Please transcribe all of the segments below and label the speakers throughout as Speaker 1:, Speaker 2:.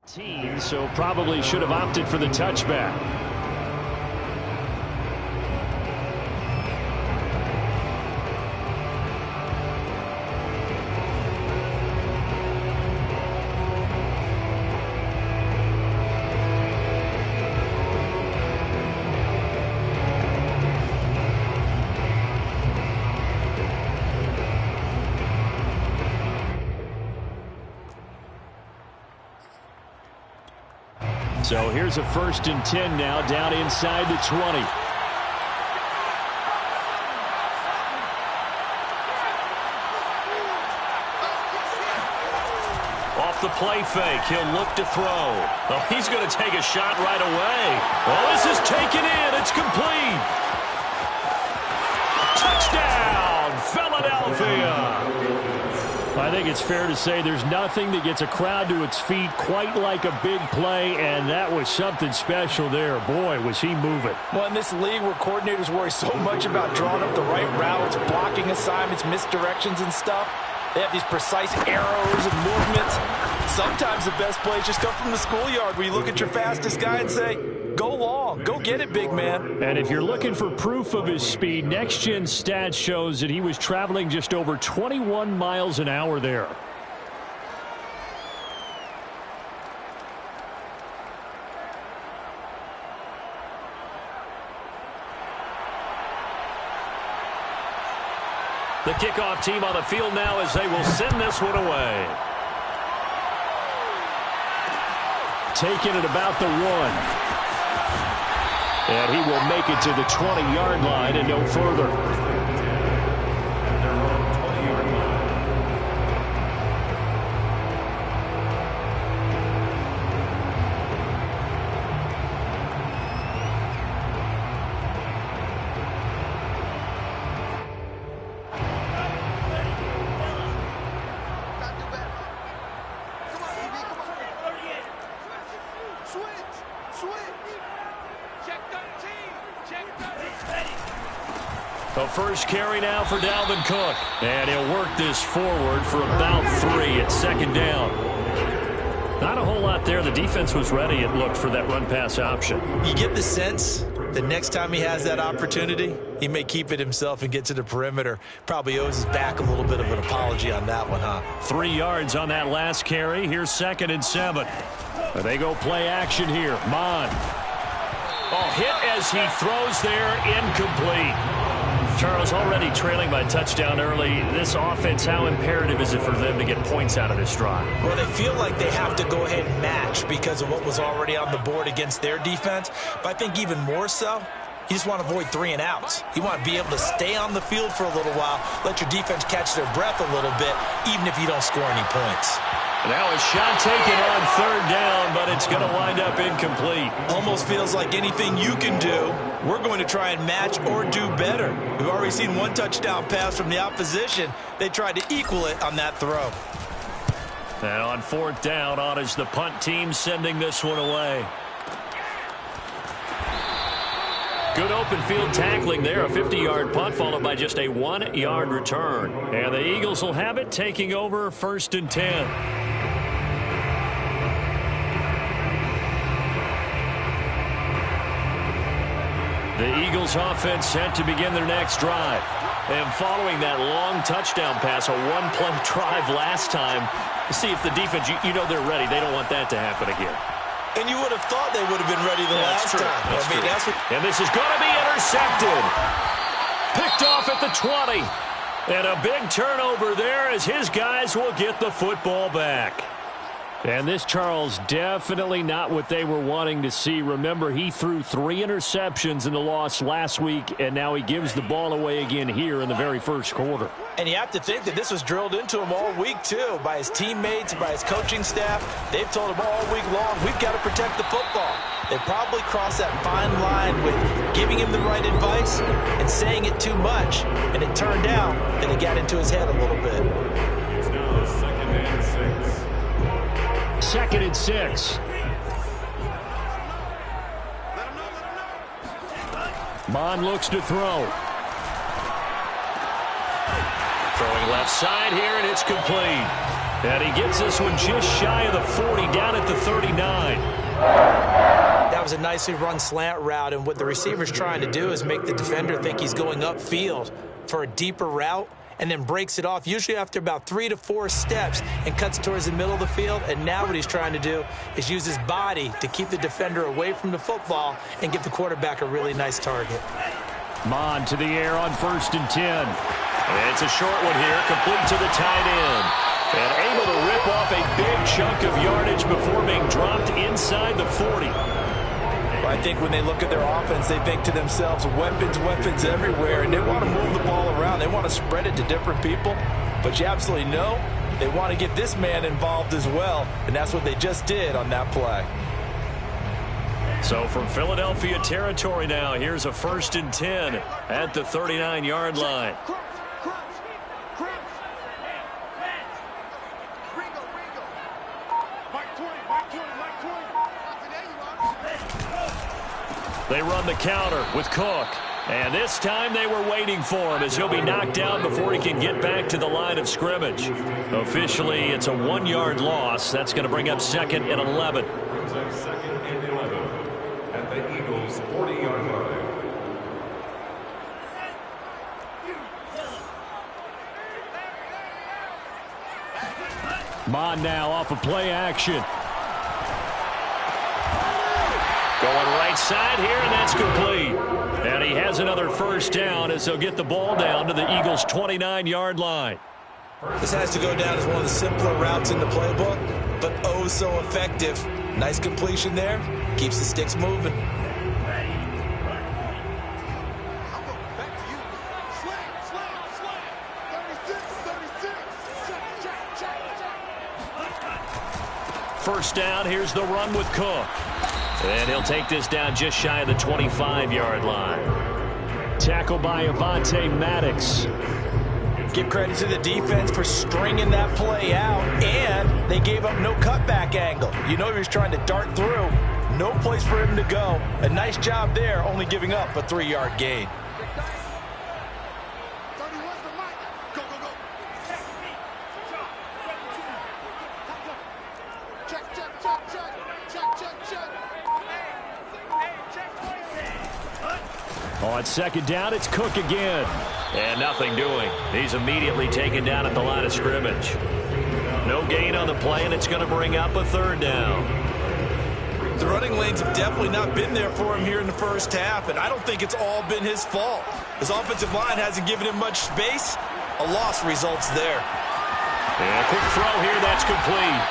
Speaker 1: So probably should have opted for the touchback. So here's a 1st and 10 now, down inside the 20.
Speaker 2: Off the play fake, he'll look to throw. Oh, he's going to take a shot right away. Oh, this is taken in. It's complete. Touchdown, Philadelphia.
Speaker 1: I think it's fair to say there's nothing that gets a crowd to its feet quite like a big play, and that was something special there. Boy, was he moving.
Speaker 3: Well, in this league where coordinators worry so much about drawing up the right routes, blocking assignments, misdirections and stuff, they have these precise arrows and movements. Sometimes the best plays just come from the schoolyard where you look at your fastest guy and say, go long, go get it, big man.
Speaker 1: And if you're looking for proof of his speed, Next Gen Stats shows that he was traveling just over 21 miles an hour there.
Speaker 2: The kickoff team on the field now as they will send this one away.
Speaker 1: Taking it about the 1. And he will make it to the 20-yard line and no further.
Speaker 2: The first carry now for Dalvin Cook. And he'll work this forward for about 3 at 2nd down. Not a whole lot there. The defense was ready, it looked, for that run-pass option.
Speaker 3: You get the sense that next time he has that opportunity, he may keep it himself and get to the perimeter. Probably owes his back a little bit of an apology on that one, huh?
Speaker 2: 3 yards on that last carry. Here's 2nd and 7.
Speaker 1: They go play action here. Mon.
Speaker 2: Oh, hit as he throws there, incomplete. Charles, already trailing by touchdown early. This offense, how imperative is it for them to get points out of this drive?
Speaker 3: Well, they feel like they have to go ahead and match because of what was already on the board against their defense. But I think even more so, you just want to avoid 3 and outs. You want to be able to stay on the field for a little while, let your defense catch their breath a little bit, even if you don't score any points.
Speaker 2: Now a shot taken on 3rd down, but it's going to wind up incomplete.
Speaker 3: Almost feels like anything you can do, we're going to try and match or do better. We've already seen 1 touchdown pass from the opposition. They tried to equal it on that throw.
Speaker 2: And on 4th down, on is the punt team sending this one away. Good open field tackling there. A 50-yard punt followed by just a 1-yard return. And the Eagles will have it, taking over 1st and 10. The Eagles offense set to begin their next drive. And following that long touchdown pass, a 1-play drive last time, see if the defense, you know they're ready. They don't want that to happen again.
Speaker 3: And you would have thought they would have been ready the last time.
Speaker 2: And this is going to be intercepted. Picked off at the 20. And a big turnover there as his guys will get the football back.
Speaker 1: And this, Charles, definitely not what they were wanting to see. Remember, he threw 3 interceptions in the loss last week, and now he gives the ball away again here in the very first quarter.
Speaker 3: And you have to think that this was drilled into him all week, too, by his teammates, by his coaching staff. They've told him all week long, we've got to protect the football. They probably crossed that fine line with giving him the right advice and saying it too much. And it turned out that it got into his head a little bit.
Speaker 4: It's now 2nd and 6.
Speaker 1: 2nd and 6. Mon looks to throw.
Speaker 2: Throwing left side here, and it's complete.
Speaker 1: And he gets this one just shy of the 40, down at the 39.
Speaker 3: That was a nicely run slant route, and what the receiver's trying to do is make the defender think he's going upfield for a deeper route, and then breaks it off, usually after about 3 to 4 steps, and cuts towards the middle of the field. And now what he's trying to do is use his body to keep the defender away from the football and give the quarterback a really nice target.
Speaker 1: Mon to the air on 1st and 10. And it's a short one here, complete to the tight end. And able to rip off a big chunk of yardage before being dropped inside the 40.
Speaker 3: I think when they look at their offense, they think to themselves, weapons, weapons everywhere, and they want to move the ball around. They want to spread it to different people, but you absolutely know they want to get this man involved as well, and that's what they just did on that play.
Speaker 1: So from Philadelphia territory now, here's a 1st and 10 at the 39-yard line. They run the counter with Cook. And this time they were waiting for him as he'll be knocked down before he can get back to the line of scrimmage. Officially, it's a 1-yard loss. That's going to bring up 2nd and 11.
Speaker 4: Brings up 2nd and 11 at the Eagles' 40-yard line.
Speaker 1: Mon now off of play action. Going right side here, and that's complete. And he has another 1st down as they'll get the ball down to the Eagles' 29-yard line.
Speaker 3: This has to go down as one of the simpler routes in the playbook, but oh so effective. Nice completion there. Keeps the sticks moving.
Speaker 1: First down, here's the run with Cook. And he'll take this down just shy of the 25-yard line. Tackled by Avonte Maddox.
Speaker 3: Give credit to the defense for stringing that play out, and they gave up no cutback angle. You know he was trying to dart through. No place for him to go. A nice job there, only giving up a 3-yard gain.
Speaker 1: On 2nd down, it's Cook again. And nothing doing. He's immediately taken down at the line of scrimmage. No gain on the play, and it's going to bring up a 3rd down.
Speaker 3: The running lanes have definitely not been there for him here in the first half, and I don't think it's all been his fault. His offensive line hasn't given him much space. A loss results there.
Speaker 1: And a quick throw here, that's complete.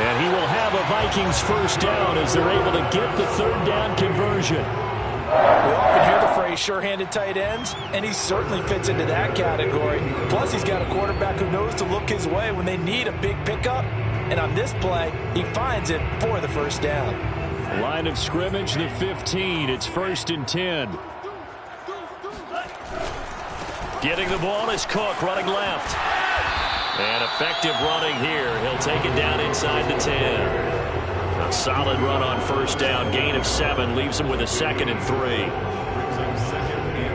Speaker 1: And he will have a Vikings 1st down as they're able to get the 3rd down conversion.
Speaker 3: We often hear the phrase sure-handed tight ends, and he certainly fits into that category. Plus, he's got a quarterback who knows to look his way when they need a big pickup. And on this play, he finds it for the 1st down.
Speaker 1: Line of scrimmage, the 15. It's 1st and 10. Getting the ball is Cook running left. And effective running here. He'll take it down inside the 10. A solid run on 1st down. Gain of 7 leaves him with a 2nd and 3.
Speaker 4: Brings up 2nd and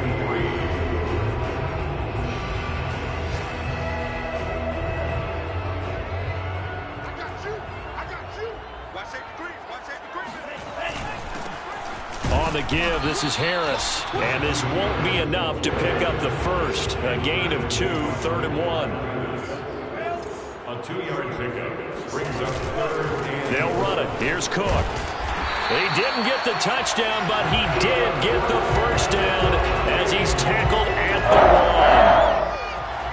Speaker 4: 3.
Speaker 1: On the give, this is Harris. And this won't be enough to pick up the 1st. A gain of 2, 3rd and 1.
Speaker 4: A 2-yard pickup brings up 3rd and...
Speaker 1: They'll run it. Here's Cook. He didn't get the touchdown, but he did get the 1st down as he's tackled at the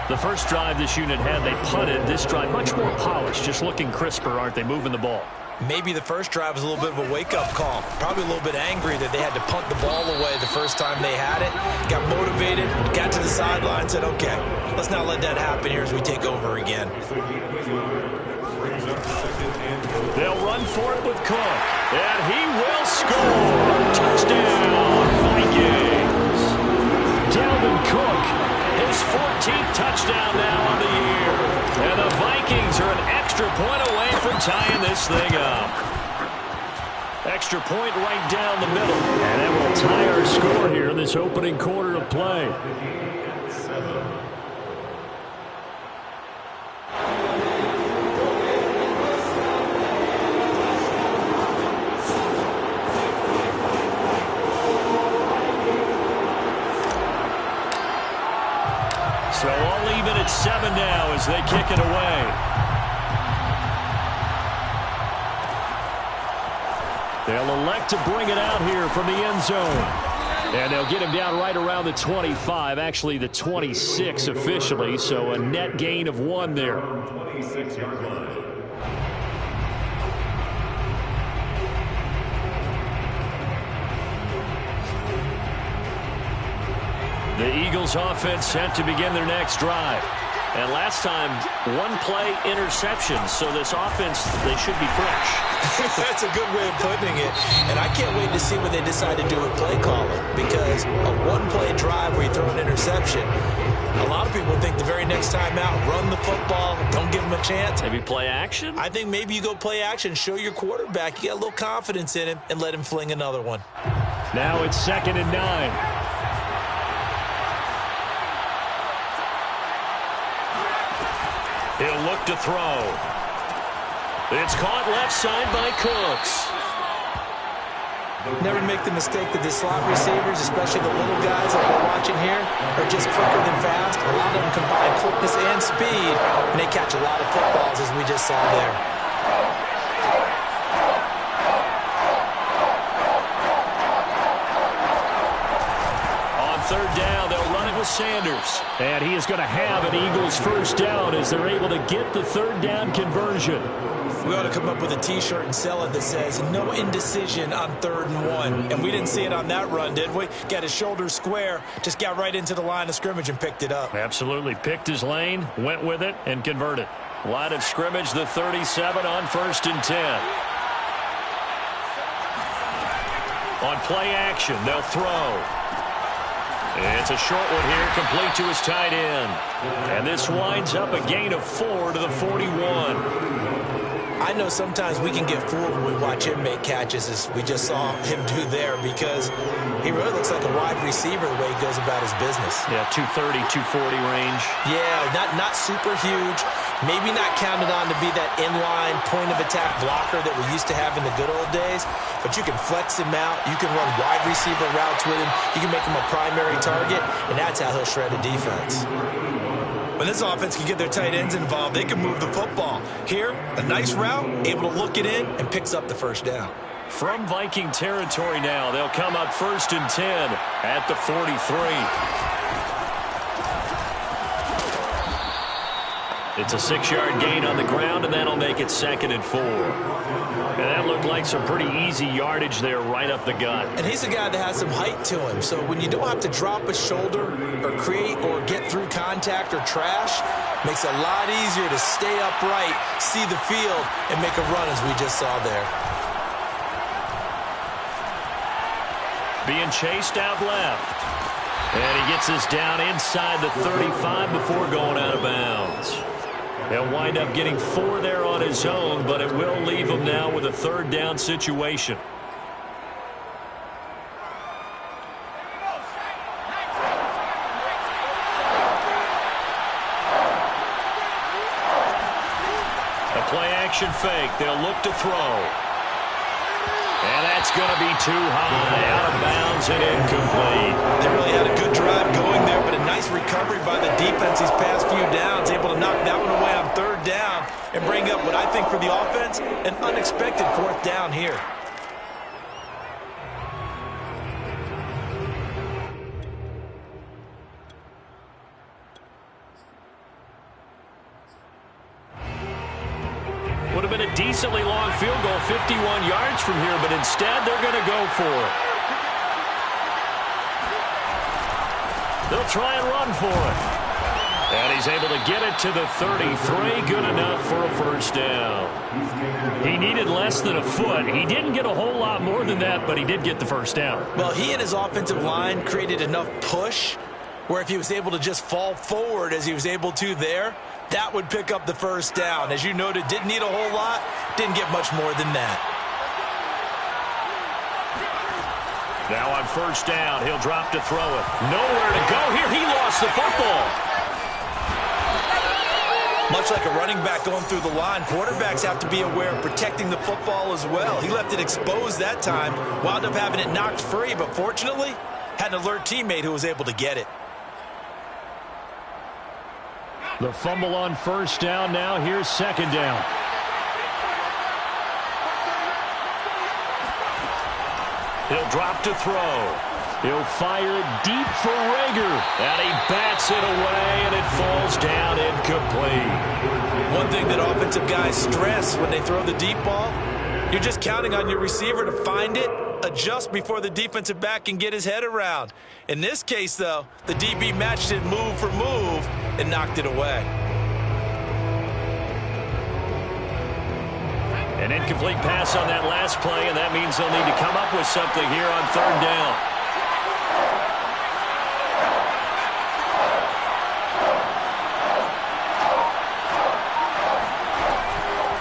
Speaker 1: 1. The first drive this unit had, they punted. This drive, much more polished, just looking crisper, aren't they, moving the ball?
Speaker 3: Maybe the first drive was a little bit of a wake-up call. Probably a little bit angry that they had to punt the ball away the first time they had it. Got motivated, got to the sideline, said, okay, let's not let that happen here as we take over again.
Speaker 1: They'll run for it with Cook, and he will score. Touchdown, Vikings. Dalvin Cook, his 14th touchdown now on the year. And the Vikings are an extra point away from tying this thing up. Extra point right down the middle. And that will tie our score here in this opening quarter of play.
Speaker 2: 7 now as they kick it away. They'll elect to bring it out here from the end zone. And they'll get him down right around the 25, actually the 26 officially, so a net gain of 1 there.
Speaker 4: 26-yard line.
Speaker 2: The Eagles offense set to begin their next drive. And last time, 1-play interception. So this offense, they should be fresh.
Speaker 3: That's a good way of putting it. And I can't wait to see what they decide to do with play calling. Because a 1-play drive where you throw an interception, a lot of people think the very next time out, run the football, don't give them a chance.
Speaker 2: Maybe play action?
Speaker 3: I think maybe you go play action, show your quarterback you got a little confidence in him, and let him fling another one.
Speaker 2: Now it's 2nd and 9. He'll look to throw. It's caught left side by Cooks.
Speaker 3: Never make the mistake that the slot receivers, especially the little guys that we're watching here, are just quicker than fast. A lot of them combine quickness and speed, and they catch a lot of footballs, as we just saw there.
Speaker 2: On 3rd down, they'll run it with Sanders. And he is going to have an Eagles first down as they're able to get the 3rd down conversion.
Speaker 3: We ought to come up with a T-shirt and sell it that says, no indecision on 3rd and 1. And we didn't see it on that run, did we? Got his shoulders square, just got right into the line of scrimmage and picked it up.
Speaker 2: Absolutely. Picked his lane, went with it, and converted. Line of scrimmage, the 37 on 1st and 10. On play action, they'll throw. It's a short one here, complete to his tight end. And this winds up a gain of 4 to the 41.
Speaker 3: I know sometimes we can get fooled when we watch him make catches, as we just saw him do there, because he really looks like a wide receiver the way he goes about his business.
Speaker 2: Yeah, 230, 240 range.
Speaker 3: Yeah, not super huge. Maybe not counted on to be that inline point-of-attack blocker that we used to have in the good old days, but you can flex him out. You can run wide receiver routes with him. You can make him a primary target, and that's how he'll shred a defense. When this offense can get their tight ends involved, they can move the football. Here, a nice route, able to look it in, and picks up the first down.
Speaker 2: From Viking territory now, they'll come up 1st and 10 at the 43. It's a 6-yard gain on the ground, and that'll make it 2nd and 4. And that looked like some pretty easy yardage there right up the gut.
Speaker 3: And he's a guy that has some height to him. So when you don't have to drop a shoulder or create or get through contact or trash, makes it a lot easier to stay upright, see the field, and make a run as we just saw there.
Speaker 2: Being chased out left. And he gets this down inside the 35 before going out of bounds. He'll wind up getting 4 there on his own, but it will leave him now with a 3rd down situation. A play-action fake. They'll look to throw. And that's going to be too high, out of bounds and incomplete.
Speaker 3: They really had a good drive going there, but a nice recovery by the defense these past few downs, able to knock that one away on 3rd down and bring up what I think for the offense, an unexpected 4th down here.
Speaker 2: Would have been a decently long field goal, 51 yards from here, but instead they're going to go for it. They'll try and run for it. And he's able to get it to the 33, good enough for a first down. He needed less than a foot. He didn't get a whole lot more than that, but he did get the first down.
Speaker 3: Well, he and his offensive line created enough push where if he was able to just fall forward as he was able to there, that would pick up the first down. As you noted, didn't need a whole lot, didn't get much more than that.
Speaker 2: Now on first down, he'll drop to throw it. Nowhere to go here. He lost the football.
Speaker 3: Much like a running back going through the line, quarterbacks have to be aware of protecting the football as well. He left it exposed that time, wound up having it knocked free, but fortunately, had an alert teammate who was able to get it.
Speaker 1: The fumble on first down. Now here's second down.
Speaker 2: He'll drop to throw.
Speaker 1: He'll fire it deep for Rager.
Speaker 2: And he bats it away, and it falls down incomplete.
Speaker 3: One thing that offensive guys stress when they throw the deep ball, you're just counting on your receiver to find it, adjust before the defensive back can get his head around. In this case, though, the DB matched it move for move and knocked it away.
Speaker 2: An incomplete pass on that last play, and that means they'll need to come up with something here on third down.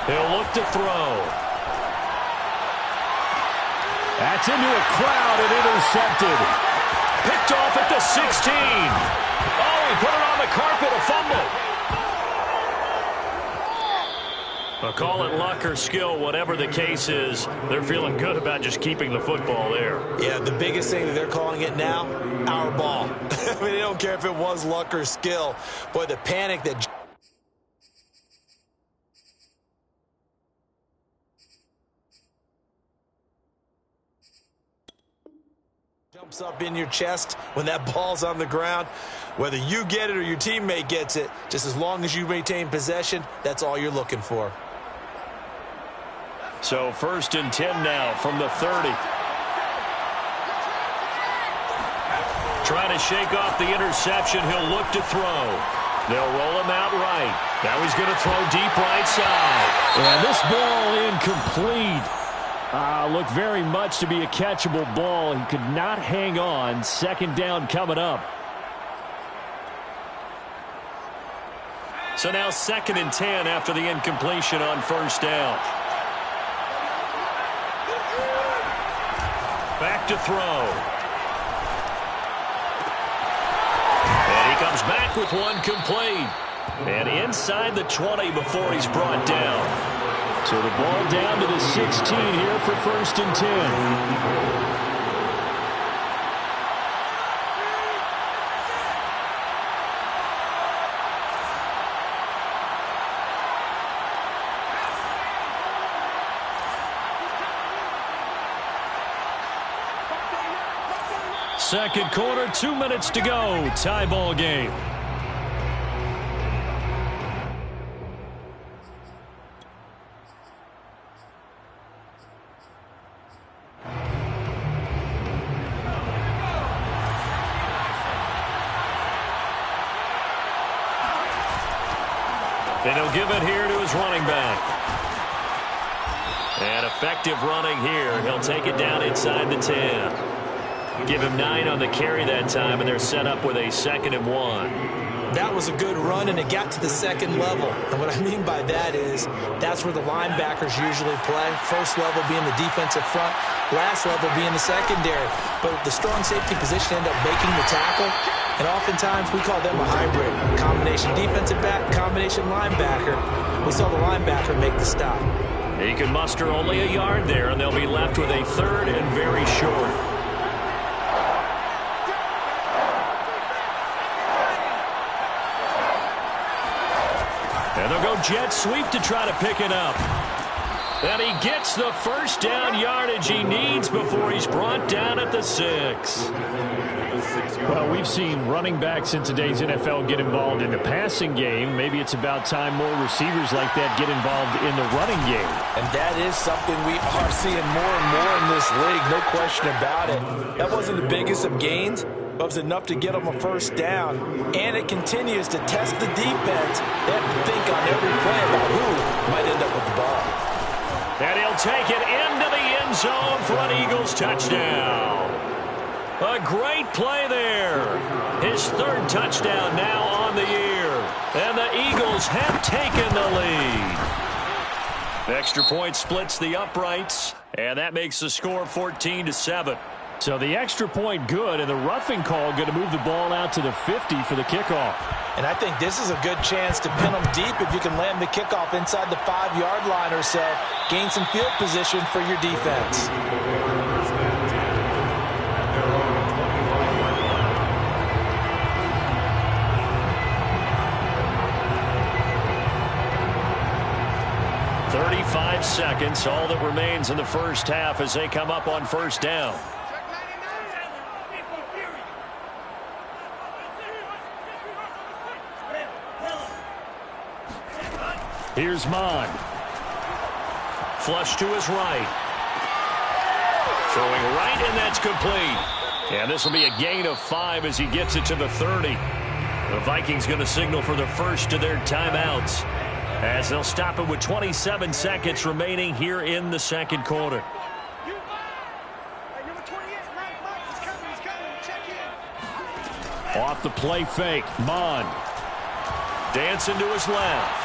Speaker 2: He'll look to throw.
Speaker 1: That's into a crowd and intercepted.
Speaker 2: Picked off at the 16. Oh, he put it on the carpet, a fumble. But call it luck or skill, whatever the case is, they're feeling good about just keeping the football there.
Speaker 3: Yeah, the biggest thing that they're calling it now, our ball. I mean, they don't care if it was luck or skill. Boy, the panic that jumps up in your chest when that ball's on the ground. Whether you get it or your teammate gets it, just as long as you maintain possession, that's all you're looking for.
Speaker 2: So 1st and 10 now from the 30. Trying to shake off the interception. He'll look to throw. They'll roll him out right. Now he's going to throw deep right side.
Speaker 1: And this ball incomplete. Looked very much to be a catchable ball. He could not hang on. Second down coming up.
Speaker 2: So now 2nd and 10 after the incompletion on first down. Back to throw. And he comes back with one complete. And inside the 20 before he's brought down.
Speaker 1: So the ball down to the 16 here for 1st and 10. Second quarter, 2 minutes to go. Tie ball game.
Speaker 2: And he'll give it here to his running back. And effective running here. He'll take it down inside the 10. Give him 9 on the carry that time, and they're set up with a 2nd and 1.
Speaker 3: That was a good run, and it got to the second level. And what I mean by that is that's where the linebackers usually play. First level being the defensive front, last level being the secondary. But the strong safety position ended up making the tackle. And oftentimes we call them a hybrid. Combination defensive back, combination linebacker. We saw the linebacker make the stop.
Speaker 2: He can muster only a yard there, and they'll be left with a 3rd and very short. And they'll go jet sweep to try to pick it up. And he gets the first down yardage he needs before he's brought down at the 6.
Speaker 1: Well, we've seen running backs in today's NFL get involved in the passing game. Maybe it's about time more receivers like that get involved in the running game.
Speaker 3: And that is something we are seeing more and more in this league, no question about it. That wasn't the biggest of gains, but it was enough to get them a first down. And it continues to test the defense. They have to think on every play about who might end up with the ball.
Speaker 2: And he'll take it into the end zone for an Eagles touchdown. A great play there. His 3rd touchdown now on the year. And the Eagles have taken the lead. Extra point splits the uprights. And that makes the score 14-7.
Speaker 1: So the extra point good, and the roughing call going to move the ball out to the 50 for the kickoff.
Speaker 3: And I think this is a good chance to pin them deep if you can land the kickoff inside the 5-yard line or so. Gain some field position for your defense.
Speaker 2: 35 seconds, all that remains in the first half as they come up on first down. Here's Mon. Flush to his right. Throwing right, and that's complete. And this will be a gain of 5 as he gets it to the 30. The Vikings going to signal for the first of their timeouts as they'll stop it with 27 seconds remaining here in the second quarter. Off the play fake, Mon. Dancing to his left.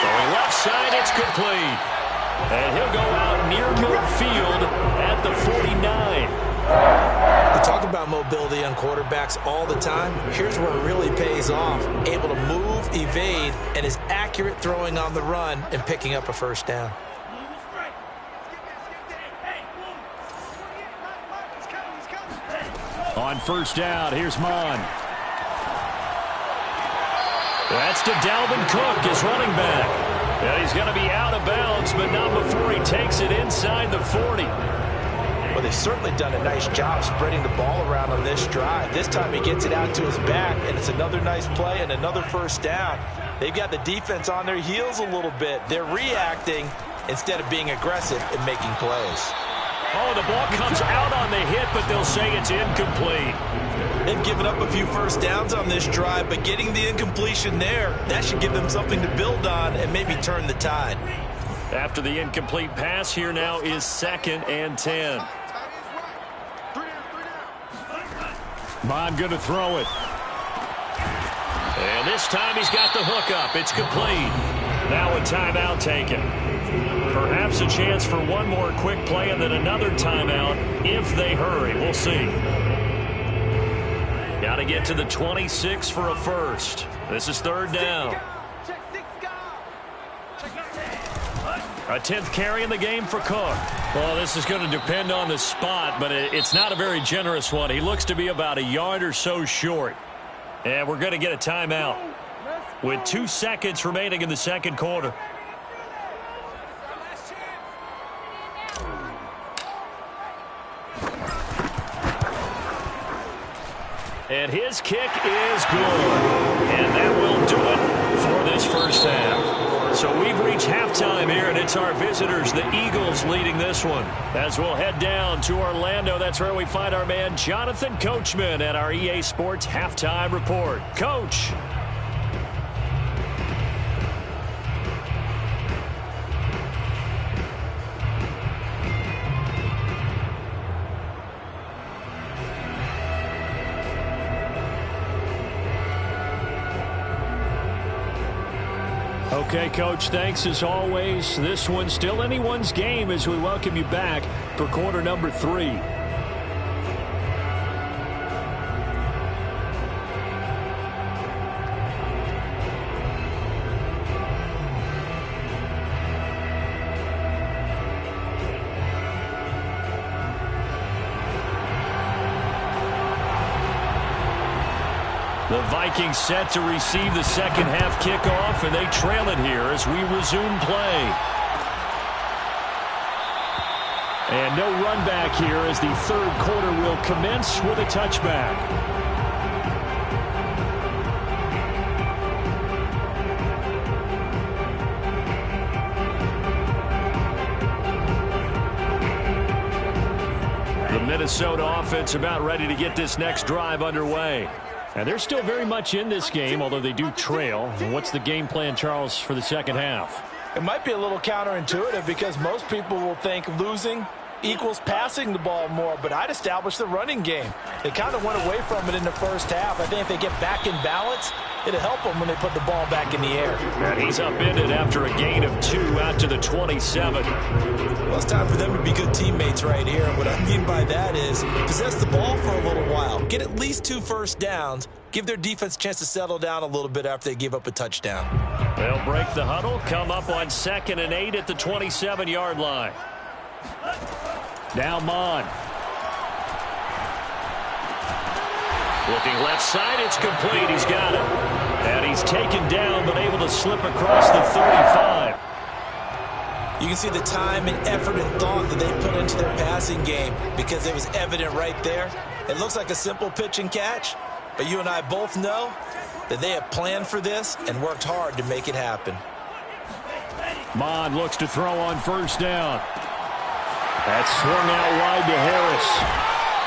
Speaker 2: Throwing left side, it's complete. And he'll go out near midfield at the 49.
Speaker 3: We talk about mobility on quarterbacks all the time. Here's where it really pays off. Able to move, evade, and is accurate throwing on the run and picking up a first down.
Speaker 2: On first down, here's Mon. That's to Dalvin Cook, his running back. And he's going to be out of bounds, but not before he takes it inside the 40.
Speaker 3: Well, they've certainly done a nice job spreading the ball around on this drive. This time he gets it out to his back, and it's another nice play and another first down. They've got the defense on their heels a little bit. They're reacting instead of being aggressive and making plays.
Speaker 2: Oh, the ball comes out on the hit, but they'll say it's incomplete.
Speaker 3: They've given up a few first downs on this drive, but getting the incompletion there, that should give them something to build on and maybe turn the tide.
Speaker 2: After the incomplete pass, here now is 2nd and 10. Mon going to throw it. And this time he's got the hook up. It's complete. Now a timeout taken. Perhaps a chance for one more quick play and then another timeout if they hurry. We'll see. Got to get to the 26 for a first. This is 3rd down. A 10th carry in the game for Cook. Well, this is going to depend on the spot, but it's not a very generous one. He looks to be about a yard or so short. And we're going to get a timeout with 2 seconds remaining in the second quarter. And his kick is good. And that will do it for this first half. So we've reached halftime here, and it's our visitors, the Eagles, leading this one. As we'll head down to Orlando, that's where we find our man Jonathan Coachman at our EA Sports Halftime Report. Coach. Okay, Coach, thanks as always. This one's still anyone's game as we welcome you back for quarter number 3. The Vikings set to receive the second half kickoff, and they trail it here as we resume play. And no run back here as the third quarter will commence with a touchback. The Minnesota offense about ready to get this next drive underway. And they're still very much in this game, although they do trail. And what's the game plan, Charles, for the second half?
Speaker 3: It might be a little counterintuitive because most people will think losing equals passing the ball more, but I'd establish the running game. They kind of went away from it in the first half. I think if they get back in balance, it'll help them when they put the ball back in the air.
Speaker 2: And he's upended after a gain of 2 out to the 27.
Speaker 3: Well, it's time for them to be good teammates right here. What I mean by that is possess the ball for a little while. Get at least 2 first downs. Give their defense a chance to settle down a little bit after they give up a touchdown.
Speaker 2: They'll break the huddle, come up on 2nd and 8 at the 27-yard line. Now Mon. Looking left side, it's complete. He's got it. And he's taken down, but able to slip across the 35.
Speaker 3: You can see the time and effort and thought that they put into their passing game because it was evident right there. It looks like a simple pitch and catch, but you and I both know that they have planned for this and worked hard to make it happen.
Speaker 1: Mond looks to throw on first down. That's swung out wide to Harris.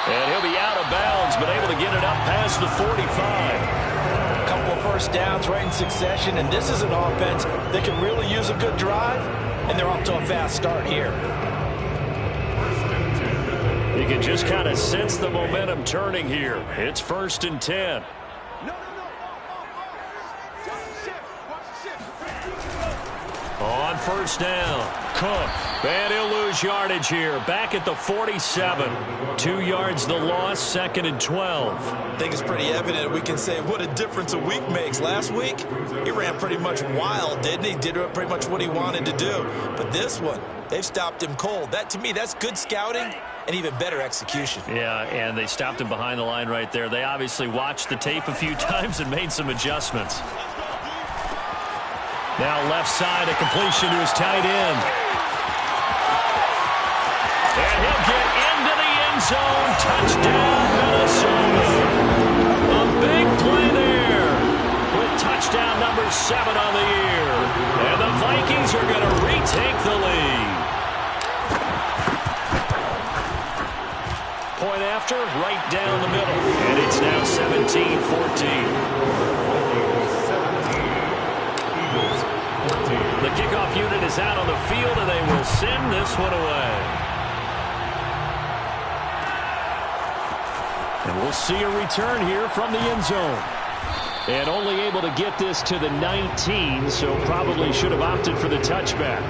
Speaker 2: And he'll be out of bounds, but able to get it up past the 45.
Speaker 3: A couple of first downs right in succession, and this is an offense that can really use a good drive, and they're off to a fast start here.
Speaker 2: You can just kind of sense the momentum turning here. It's 1st and 10. On first down, Cook. And he'll lose yardage here. Back at the 47. 2 yards the loss, 2nd and 12.
Speaker 3: I think it's pretty evident. We can say what a difference a week makes. Last week, he ran pretty much wild, didn't he? Did pretty much what he wanted to do. But this one, they've stopped him cold. That, to me, that's good scouting and even better execution.
Speaker 2: Yeah, and they stopped him behind the line right there. They obviously watched the tape a few times and made some adjustments. Now left side, a completion to his tight end. And he'll get into the end zone. Touchdown, Minnesota. A big play there with touchdown number 7 on the year. And the Vikings are going to retake the lead. Point after, right down the middle. And it's now 17-14. The kickoff unit is out on the field, and they will send this one away. And we'll see a return here from the end zone. And only able to get this to the 19, so probably should have opted for the touchback.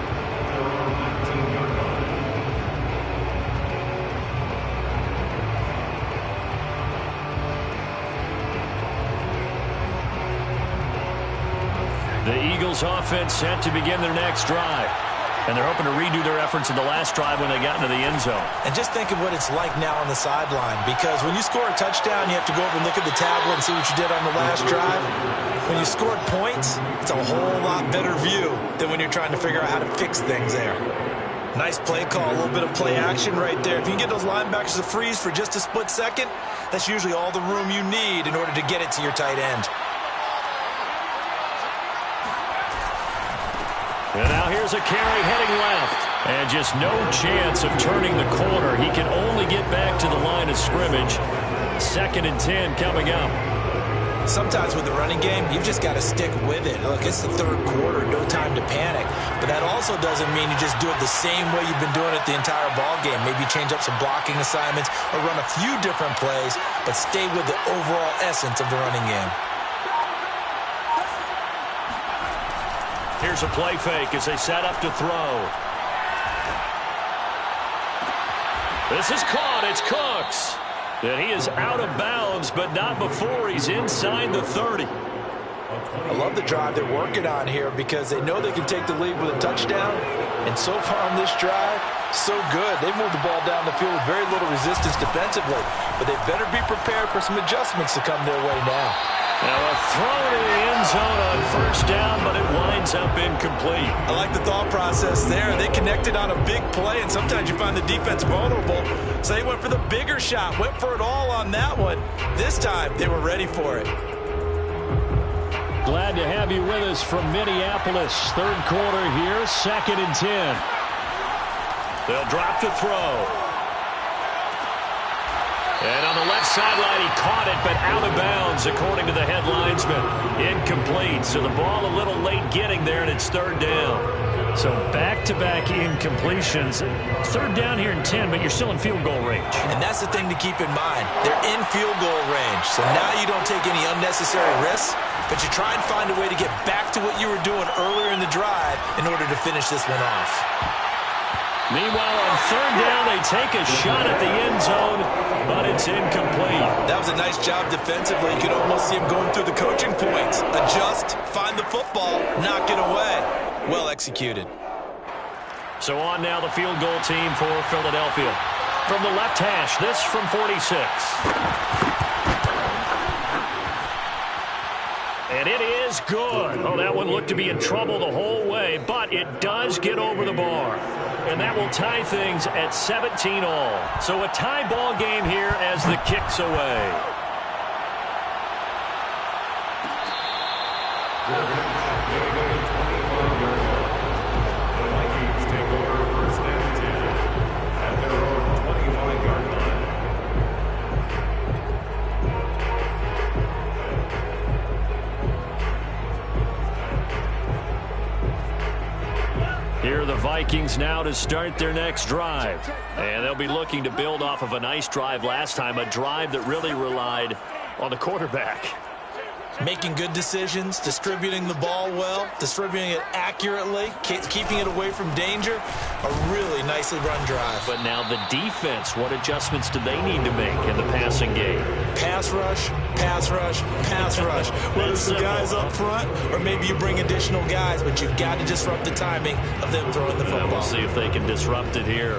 Speaker 2: The Eagles offense set to begin their next drive. And they're hoping to redo their efforts in the last drive when they got into the end zone.
Speaker 3: And just think of what it's like now on the sideline, because when you score a touchdown, you have to go over and look at the tablet and see what you did on the last drive. When you scored points, it's a whole lot better view than when you're trying to figure out how to fix things there. Nice play call, a little bit of play action right there. If you can get those linebackers to freeze for just a split second, that's usually all the room you need in order to get it to your tight end.
Speaker 2: And now here's a carry heading left. And just no chance of turning the corner. He can only get back to the line of scrimmage. 2nd and 10 coming up.
Speaker 3: Sometimes with the running game, you've just got to stick with it. Look, it's the 3rd quarter, no time to panic. But that also doesn't mean you just do it the same way you've been doing it the entire ball game. Maybe change up some blocking assignments or run a few different plays, but stay with the overall essence of the running game.
Speaker 2: Here's a play fake as they set up to throw. This is caught. It's Cooks. And he is out of bounds, but not before he's inside the 30.
Speaker 3: I love the drive they're working on here because they know they can take the lead with a touchdown. And so far on this drive, so good. They moved the ball down the field with very little resistance defensively. But they better be prepared for some adjustments to come their way now.
Speaker 2: Now a throw to the end zone on first down, but it winds up incomplete.
Speaker 3: I like the thought process there. They connected on a big play, and sometimes you find the defense vulnerable. So they went for the bigger shot, went for it all on that one. This time, they were ready for it.
Speaker 1: Glad to have you with us from Minneapolis. 3rd quarter here, 2nd and 10.
Speaker 2: They'll drop to throw. And on the left sideline, he caught it, but out of bounds, according to the head linesman. Incomplete, so the ball a little late getting there, and it's 3rd down.
Speaker 1: So back-to-back incompletions. 3rd down here in 10, but you're still in field goal range.
Speaker 3: And that's the thing to keep in mind. They're in field goal range, so now you don't take any unnecessary risks, but you try and find a way to get back to what you were doing earlier in the drive in order to finish this one off.
Speaker 2: Meanwhile, on 3rd down, they take a shot at the end zone, but it's incomplete.
Speaker 3: That was a nice job defensively. You could almost see him going through the coaching points. Adjust, find the football, knock it away. Well executed.
Speaker 2: So on now the field goal team for Philadelphia. From the left hash, this from 46.
Speaker 1: And it is good. Oh, that one looked to be in trouble the whole way, but it does get over the bar. And that will tie things at 17 all. So a tie ball game here as the kick's away. Here are the Vikings now to start their next drive. And they'll be looking to build off of a nice drive last time, a drive that really relied on the quarterback.
Speaker 3: Making good decisions, distributing the ball well, distributing it accurately, keeping it away from danger. A really nicely run drive.
Speaker 1: But now the defense, what adjustments do they need to make in the passing game?
Speaker 3: Pass rush, pass rush, pass rush. Whether it's the guys up front or maybe you bring additional guys, but you've got to disrupt the timing of them throwing the football.
Speaker 1: We'll see if they can disrupt it here.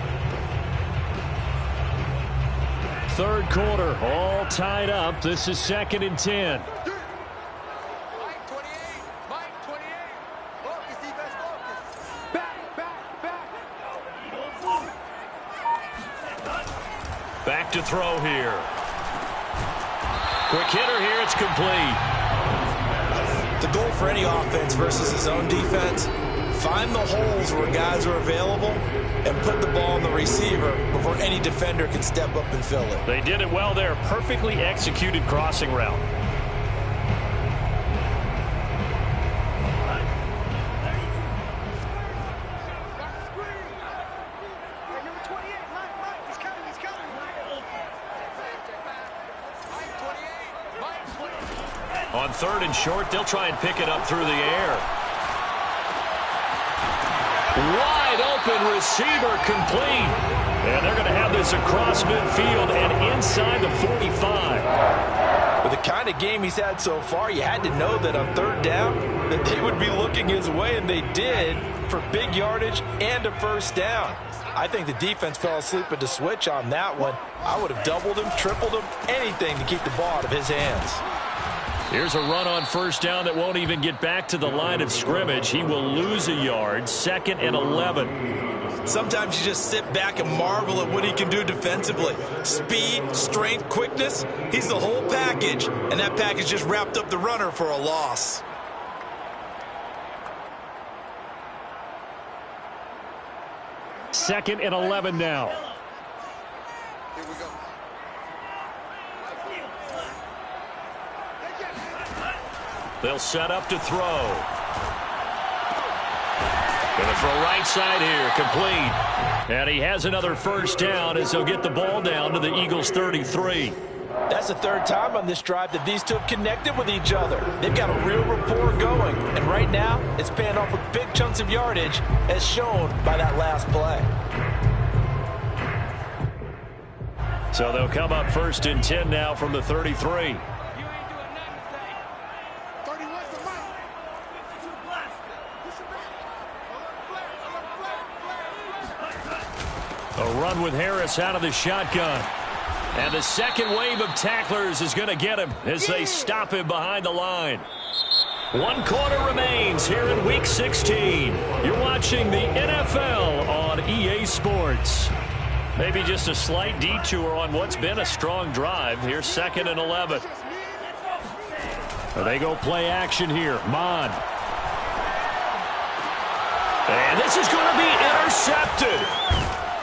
Speaker 1: Third quarter, all tied up. This is 2nd and 10. Back to throw here. Quick hitter here. It's complete.
Speaker 3: The goal for any offense versus his own defense, find the holes where guys are available and put the ball on the receiver before any defender can step up and fill it.
Speaker 1: They did it well there. Perfectly executed crossing route. On 3rd and short, they'll try and pick it up through the air. Wide open receiver complete. And they're going to have this across midfield and inside the 45.
Speaker 3: With the kind of game he's had so far, you had to know that on 3rd down that they would be looking his way, and they did, for big yardage and a first down. I think the defense fell asleep at the switch on that one. I would have doubled him, tripled him, anything to keep the ball out of his hands.
Speaker 1: Here's a run on first down that won't even get back to the line of scrimmage. He will lose a yard. 2nd and 11.
Speaker 3: Sometimes you just sit back and marvel at what he can do defensively. Speed, strength, quickness. He's the whole package, and that package just wrapped up the runner for a loss.
Speaker 1: Second and 11 now.
Speaker 5: Here we go.
Speaker 1: They'll set up to throw. Going to throw right side here, complete. And he has another first down as they'll get the ball down to the Eagles' 33.
Speaker 3: That's the 3rd time on this drive that these two have connected with each other. They've got a real rapport going. And right now, it's paying off with big chunks of yardage, as shown by that last play.
Speaker 1: So they'll come up 1st and 10 now from the 33. A run with Harris out of the shotgun. And the second wave of tacklers is going to get him as they stop him behind the line. 1 quarter remains here in Week 16. You're watching the NFL on EA Sports. Maybe just a slight detour on what's been a strong drive. Here's 2nd and 11. They go play action here. Mon. And this is going to be intercepted.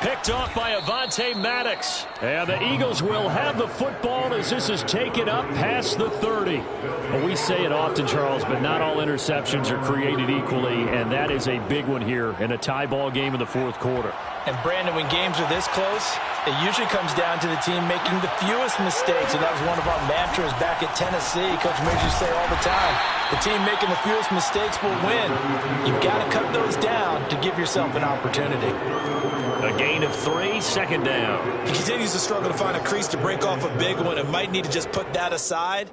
Speaker 1: Picked off by Avonte Maddox. And the Eagles will have the football as this is taken up past the 30. Well, we say it often, Charles, but not all interceptions are created equally, and that is a big one here in a tie ball game in the 4th quarter.
Speaker 3: And, Brandon, when games are this close, it usually comes down to the team making the fewest mistakes, and that was one of our mantras back at Tennessee. Coach made you say all the time, the team making the fewest mistakes will win. You've got to cut those down to give yourself an opportunity.
Speaker 1: A gain of 3, 2nd down.
Speaker 3: He continues to struggle to find a crease to break off a big one and might need to just put that aside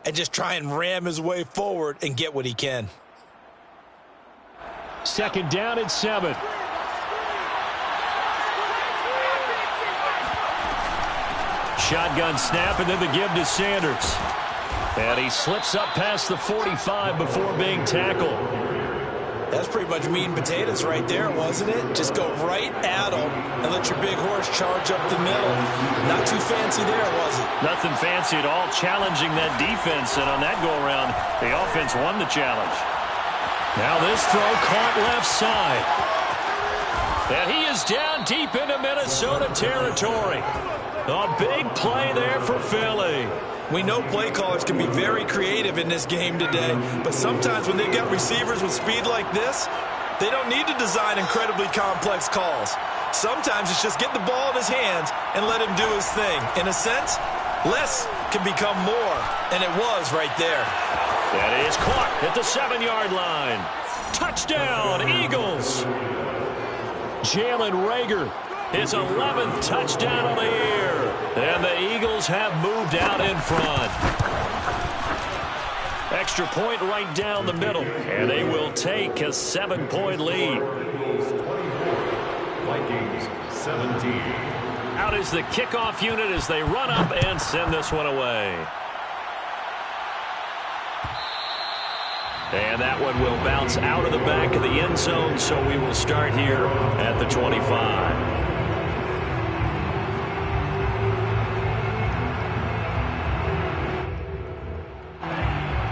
Speaker 3: and just try and ram his way forward and get what he can.
Speaker 1: 2nd down and 7. Shotgun snap and then the give to Sanders.
Speaker 2: And he slips up past the 45 before being tackled.
Speaker 3: That's pretty much meat and potatoes right there, wasn't it? Just go right at him and let your big horse charge up the middle. Not too fancy there, was it?
Speaker 2: Nothing fancy at all, challenging that defense. And on that go-around, the offense won the challenge. Now this throw caught left side. And he is down deep into Minnesota territory. A big play there for Philly.
Speaker 3: We know play callers can be very creative in this game today, but sometimes when they've got receivers with speed like this, they don't need to design incredibly complex calls. Sometimes it's just get the ball in his hands and let him do his thing. In a sense, less can become more, and it was right there.
Speaker 2: That is caught at the 7-yard line. Touchdown, Eagles. Jalen Reagor, his 11th touchdown of the year. And the Eagles have moved out in front. Extra point right down the middle. And they will take a 7-point lead.
Speaker 4: Vikings 17.
Speaker 2: Out is the kickoff unit as they run up and send this one away. And that one will bounce out of the back of the end zone, so we will start here at the 25.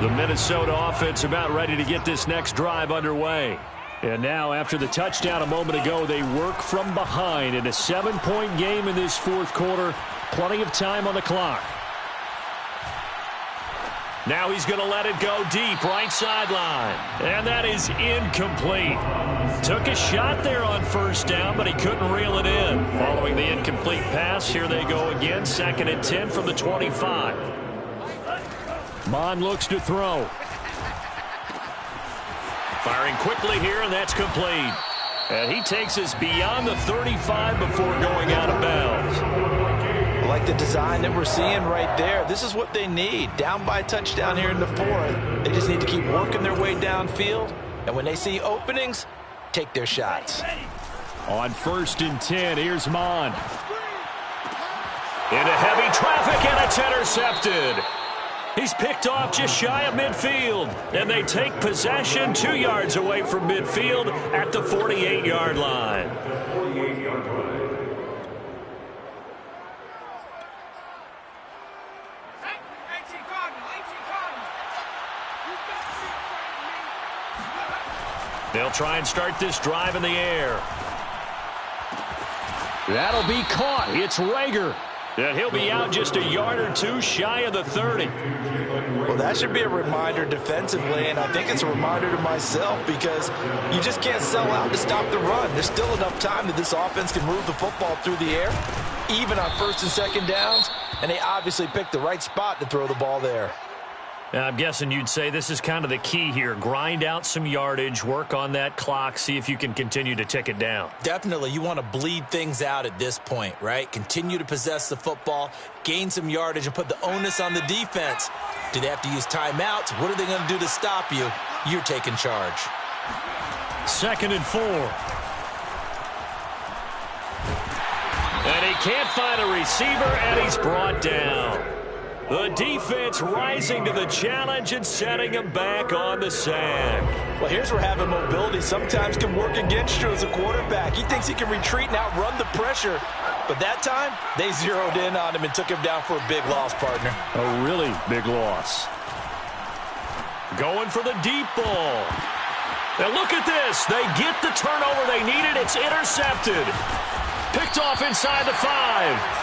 Speaker 2: The Minnesota offense about ready to get this next drive underway. And now, after the touchdown a moment ago, they work from behind in a 7-point game in this fourth quarter. Plenty of time on the clock. Now he's going to let it go deep, right sideline. And that is incomplete. Took a shot there on first down, but he couldn't reel it in. Following the incomplete pass, here they go again. 2nd and 10 from the 25. Mon looks to throw. Firing quickly here, and that's complete. And he takes us beyond the 35 before going out of bounds.
Speaker 3: I like the design that we're seeing right there. This is what they need. Down by a touchdown here in the 4th. They just need to keep working their way downfield. And when they see openings, take their shots.
Speaker 2: On 1st and 10, here's Mon. Into heavy traffic, and it's intercepted. He's picked off just shy of midfield, and they take possession 2 yards away from midfield at the 48-yard line.
Speaker 4: 48-yard line.
Speaker 2: They'll try and start this drive in the air. That'll be caught. It's Reagor. And he'll be out just a yard or two shy of the 30.
Speaker 3: Well, that should be a reminder defensively, and I think it's a reminder to myself because you just can't sell out to stop the run. There's still enough time that this offense can move the football through the air, even on 1st and 2nd downs, and they obviously picked the right spot to throw the ball there.
Speaker 2: I'm guessing you'd say this is kind of the key here. Grind out some yardage, work on that clock, see if you can continue to tick it down.
Speaker 3: Definitely. You want to bleed things out at this point, right? Continue to possess the football, gain some yardage, and put the onus on the defense. Do they have to use timeouts? What are they going to do to stop you? You're taking charge.
Speaker 2: 2nd and 4. And he can't find a receiver, and he's brought down. The defense rising to the challenge and setting him back on the sack.
Speaker 3: Well, here's where having mobility sometimes can work against you as a quarterback. He thinks he can retreat and outrun the pressure. But that time, they zeroed in on him and took him down for a big loss, partner.
Speaker 2: A really big loss. Going for the deep ball. And look at this. They get the turnover they needed. It's intercepted. Picked off inside the 5.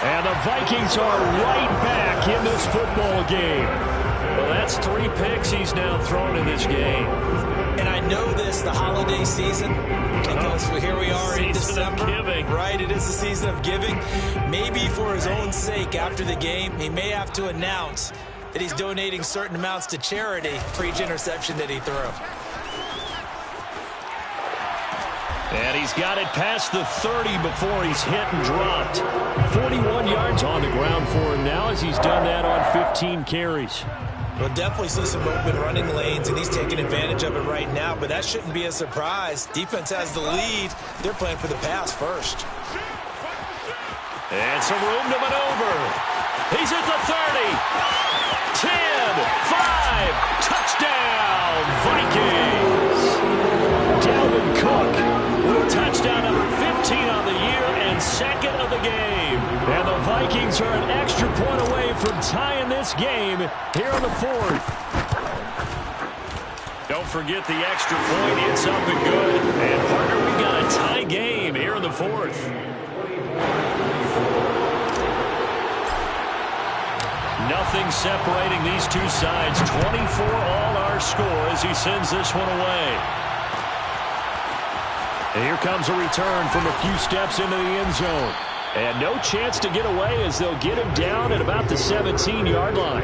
Speaker 2: And the Vikings are right back in this football game. Well, that's 3 picks he's now thrown in this game.
Speaker 3: And I know this, the holiday season, because here we are in December.
Speaker 2: Season of giving.
Speaker 3: Right, it is the season of giving. Maybe for his own sake after the game, he may have to announce that he's donating certain amounts to charity for each interception that he threw.
Speaker 2: And he's got it past the 30 before he's hit and dropped. 41 yards on the ground for him now as he's done that on 15 carries.
Speaker 3: We'll definitely see some open running lanes, and he's taking advantage of it right now, but that shouldn't be a surprise. Defense has the lead. They're playing for the pass first.
Speaker 2: And some room to maneuver. He's at the 30, 10, 5. Touchdown, Vikings. Dalvin Cook with touchdown number 15 on the year and second of the game. And the Vikings are an extra point away from tying this game here in the fourth. Don't forget the extra point. It's up and good. And, partner, we got a tie game here in the fourth. Nothing separating these two sides. 24 all our score as he sends this one away. And here comes a return from a few steps into the end zone. And no chance to get away as they'll get him down at about the 17-yard line.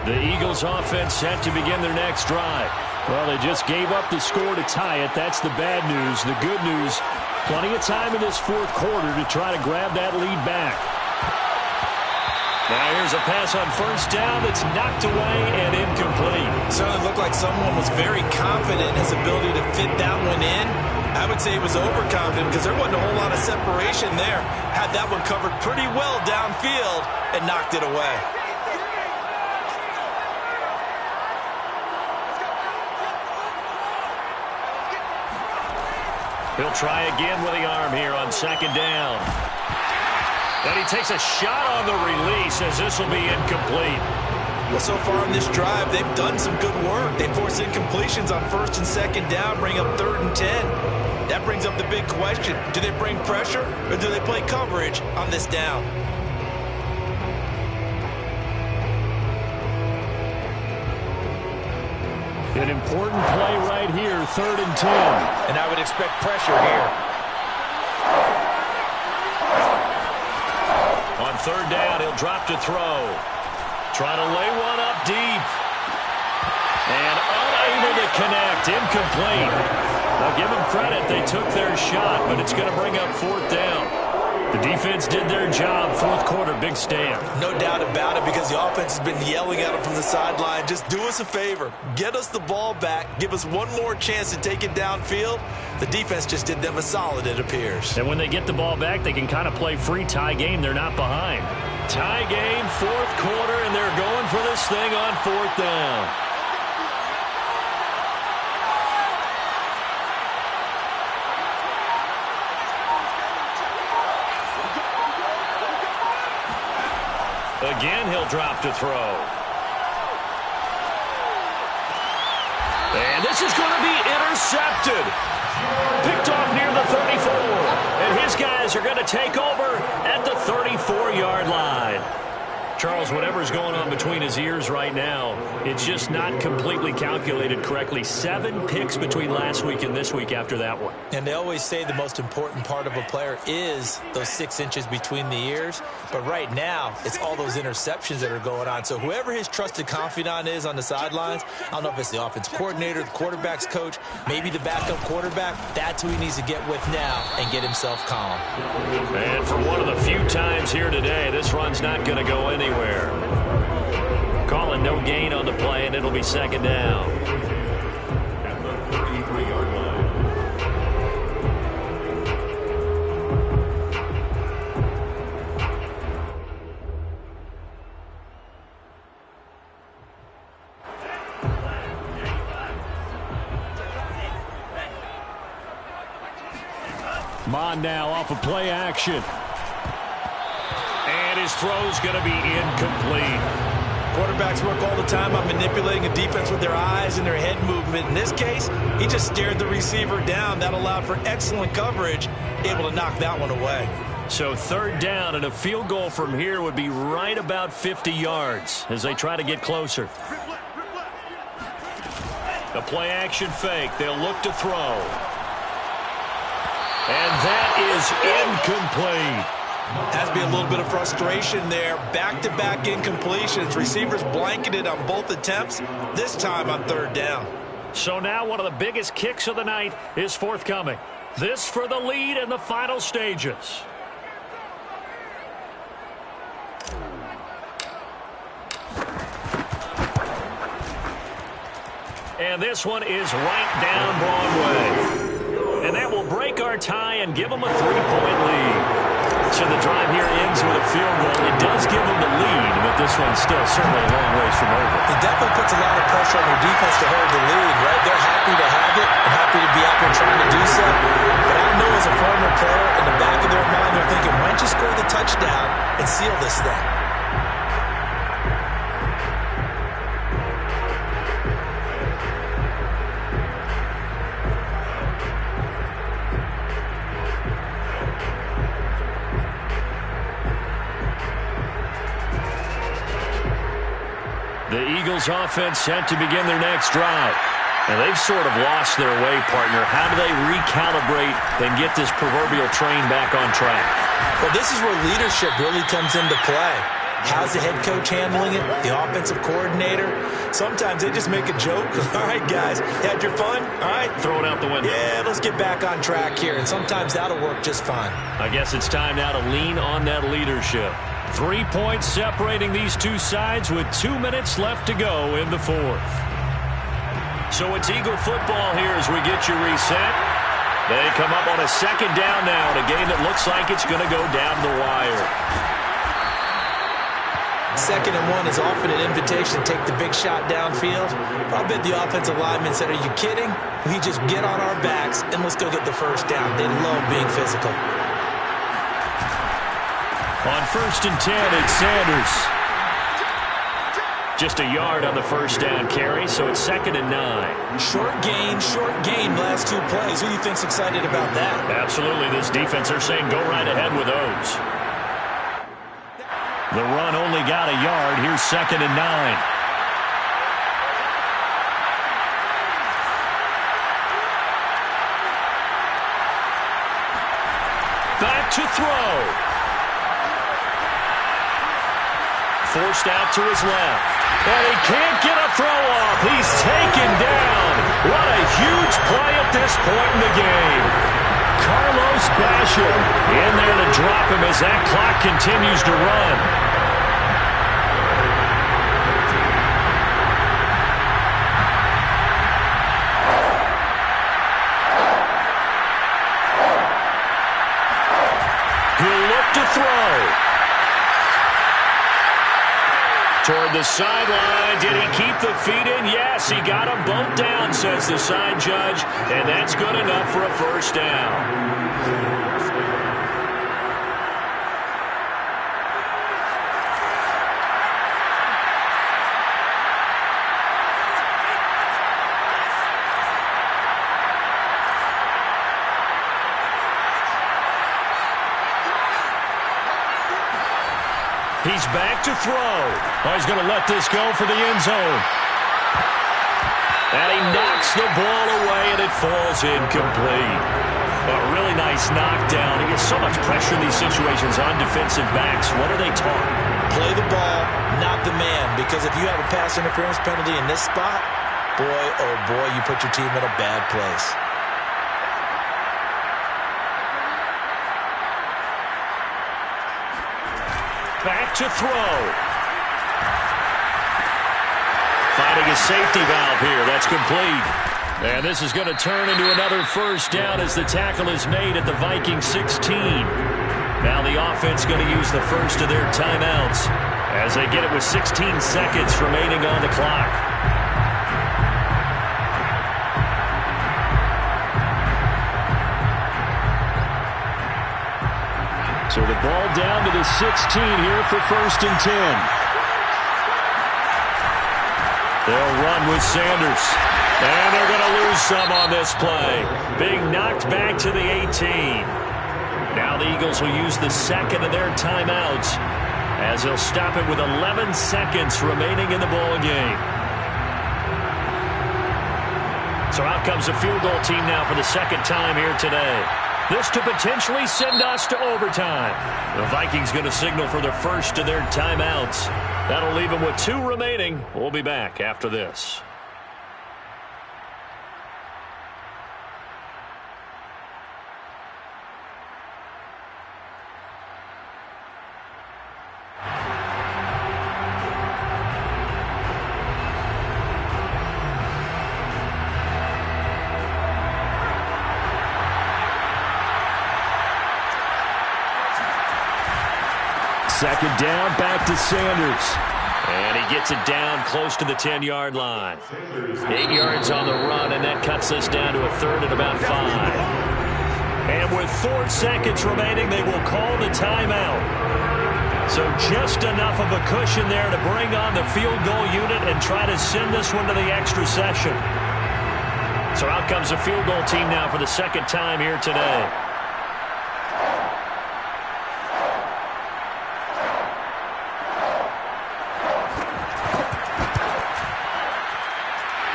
Speaker 2: The Eagles offense set to begin their next drive. Well, they just gave up the score to tie it. That's the bad news. The good news, plenty of time in this fourth quarter to try to grab that lead back. Now here's a pass on first down that's knocked away and incomplete.
Speaker 3: Certainly looked like someone was very confident in his ability to fit that one in. I would say he was overconfident because there wasn't a whole lot of separation there. Had that one covered pretty well downfield and knocked it away.
Speaker 2: He'll try again with the arm here on second down. Then he takes a shot on the release as this will be incomplete.
Speaker 3: Well, so far in this drive, they've done some good work. They force incompletions on first and second down, bring up 3rd and 10. That brings up the big question. Do they bring pressure or do they play coverage on this down?
Speaker 2: An important play right here, 3rd and 10.
Speaker 3: And I would expect pressure here.
Speaker 2: On 3rd down, he'll drop to throw. Trying to lay one up deep. And unable to connect. Incomplete. I'll give them credit. They took their shot, but it's going to bring up 4th down. The defense did their job. Fourth quarter, big stand.
Speaker 3: No doubt about it because the offense has been yelling at them from the sideline. Just do us a favor. Get us the ball back. Give us one more chance to take it downfield. The defense just did them a solid, it appears.
Speaker 2: And when they get the ball back, they can kind of play free tie game. They're not behind. Tie game, fourth quarter, and they're going for this thing on 4th down. Again, he'll drop to throw. And this is going to be intercepted. Picked off near the 34. And his guys are going to take over at the 34-yard line. Charles, whatever's going on between his ears right now, it's just not completely calculated correctly. 7 picks between last week and this week after that one.
Speaker 3: And they always say the most important part of a player is those 6 inches between the ears. But right now, it's all those interceptions that are going on. So whoever his trusted confidant is on the sidelines, I don't know if it's the offense coordinator, the quarterback's coach, maybe the backup quarterback, that's who he needs to get with now and get himself calm.
Speaker 2: And for one of the few times here today, this run's not going to go anywhere. Calling no gain on the play, and it'll be 2nd down.
Speaker 4: At the 33-yard line.
Speaker 2: Mon now off of play action. And his throw's going to be incomplete.
Speaker 3: Quarterbacks work all the time on manipulating a defense with their eyes and their head movement. In this case, he just stared the receiver down. That allowed for excellent coverage, able to knock that one away.
Speaker 2: So 3rd down, and a field goal from here would be right about 50 yards as they try to get closer. The play action fake. They'll look to throw. And that is incomplete.
Speaker 3: Has to be a little bit of frustration there. Back-to-back incompletions. Receivers blanketed on both attempts, this time on 3rd down.
Speaker 2: So now one of the biggest kicks of the night is forthcoming. This for the lead in the final stages. And this one is right down Broadway. And that will break our tie and give them a 3-point lead. So the drive here ends with a field goal. It does give them the lead, but this one's still certainly a long ways from over.
Speaker 3: It definitely puts a lot of pressure on their defense to hold the lead, right? They're happy to have it and happy to be out there trying to do so. But I know as a former player, in the back of their mind, they're thinking, why don't you score the touchdown and seal this thing?
Speaker 2: The Eagles offense set to begin their next drive. And they've sort of lost their way, partner. How do they recalibrate and get this proverbial train back on track?
Speaker 3: Well, this is where leadership really comes into play. How's the head coach handling it? The offensive coordinator? Sometimes they just make a joke. All right, guys, had your fun? All right.
Speaker 2: Throw it out the window.
Speaker 3: Yeah, let's get back on track here. And sometimes that'll work just fine.
Speaker 2: I guess it's time now to lean on that leadership. 3 points separating these two sides with 2 minutes left to go in the fourth. So it's Eagle football here as we get you reset. They come up on a second down now in a game that looks like it's going to go down the wire.
Speaker 3: 2nd and 1 is often an invitation to take the big shot downfield. I'll bet the offensive lineman said, are you kidding? We just get on our backs and let's go get the first down. They love being physical.
Speaker 2: On 1st and 10, it's Sanders. Just a yard on the first down carry, so it's 2nd and 9.
Speaker 3: Short gain, last 2 plays. Who do you think's excited about that?
Speaker 2: Absolutely, this defense, they're saying go right ahead with those. The run only got a yard. Here's 2nd and 9. Back to throw. Forced out to his left. And he can't get a throw off. He's taken down. What a huge play at this point in the game. Carlos Basham in there to drop him as that clock continues to run. He'll look to throw. Toward the sideline. Did he keep the feet in? Yes, he got them both down, says the side judge, and that's good enough for a first down. He's back to throw. Oh, he's going to let this go for the end zone. And he knocks the ball away, and it falls incomplete. A really nice knockdown. He gets so much pressure in these situations on defensive backs. What are they taught?
Speaker 3: Play the ball, not the man. Because if you have a pass interference penalty in this spot, boy, oh boy, you put your team in a bad place.
Speaker 2: Back to throw. Finding a safety valve here. That's complete. And this is going to turn into another first down as the tackle is made at the Vikings 16. Now the offense going to use the first of their timeouts as they get it with 16 seconds remaining on the clock. So the ball down to the 16 here for 1st and 10. They'll run with Sanders. And they're going to lose some on this play. Being knocked back to the 18. Now the Eagles will use the second of their timeouts as they'll stop it with 11 seconds remaining in the ball game. So out comes the field goal team now for the second time here today. This to potentially send us to overtime. The Vikings going to signal for the first of their timeouts. That'll leave them with 2 remaining. We'll be back after this.
Speaker 1: Second down, back to Sanders.
Speaker 2: And he gets it down close to the 10-yard line. 8 yards on the run, and that cuts this down to a third and about 5. And with 4 seconds remaining, they will call the timeout. So just enough of a cushion there to bring on the field goal unit and try to send this one to the extra session. So out comes the field goal team now for the second time here today.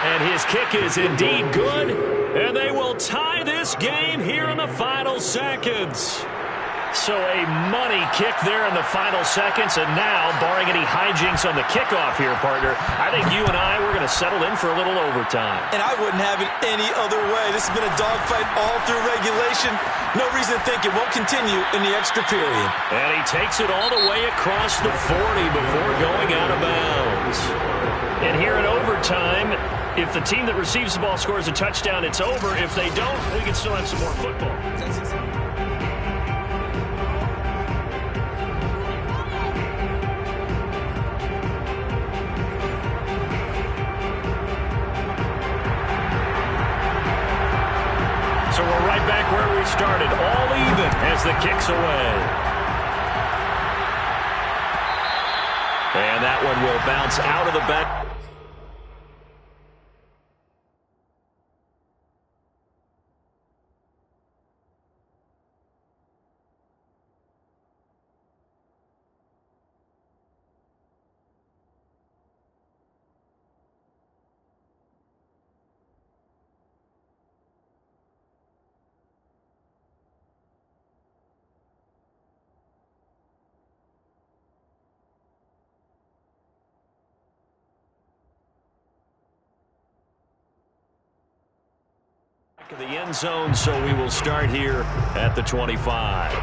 Speaker 2: And his kick is indeed good, and they will tie this game here in the final seconds. So a money kick there in the final seconds, and now, barring any hijinks on the kickoff here, partner, I think you and I, we're going to settle in for a little overtime.
Speaker 3: And I wouldn't have it any other way. This has been a dogfight all through regulation. No reason to think it won't continue in the extra period.
Speaker 2: And he takes it all the way across the 40 before going out of bounds. And here in overtime, if the team that receives the ball scores a touchdown, it's over. If they don't, we can still have some more football. So we're right back where we started, all even as the kick's away. And that one will bounce out of the back. Of the end zone, so we will start here at the 25.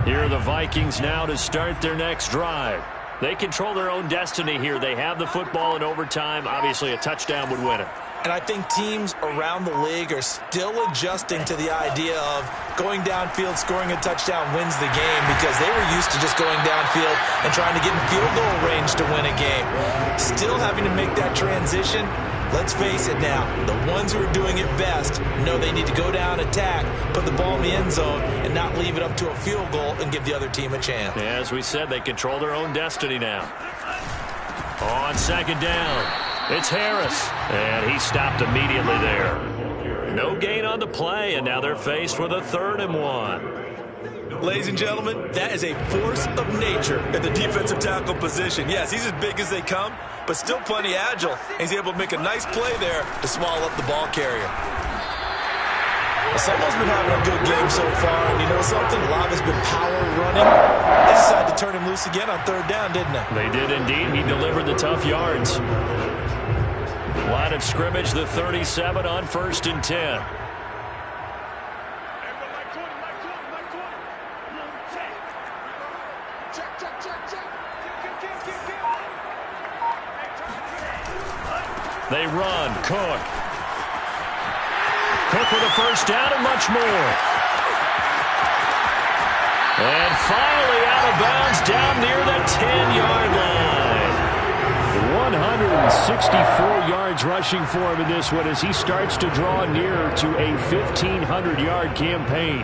Speaker 2: Here are the Vikings now to start their next drive. They control their own destiny here. They have the football in overtime. Obviously, a touchdown would win it.
Speaker 3: And I think teams around the league are still adjusting to the idea of going downfield, scoring a touchdown wins the game, because they were used to just going downfield and trying to get in field goal range to win a game. Still having to make that transition. Let's face it now, the ones who are doing it best know they need to go down, attack, put the ball in the end zone, and not leave it up to a field goal and give the other team a chance.
Speaker 2: Yeah, as we said, they control their own destiny now. On second down, it's Harris, and he stopped immediately there. No gain on the play, and now they're faced with a 3rd and 1.
Speaker 3: Ladies and gentlemen, that is a force of nature at the defensive tackle position. Yes, he's as big as they come, but still plenty agile. He's able to make a nice play there to swallow up the ball carrier. Well, someone's been having a good game so far, and you know something? A lot has been power running. They decided to turn him loose again on 3rd down, didn't they?
Speaker 2: They did indeed. He delivered the tough yards. Line of scrimmage, the 37 on 1st and 10. They run. Cook. Cook with a 1st down and much more. And finally out of bounds down near the 10-yard line. 164 yards rushing for him in this one as he starts to draw nearer to a 1,500-yard campaign.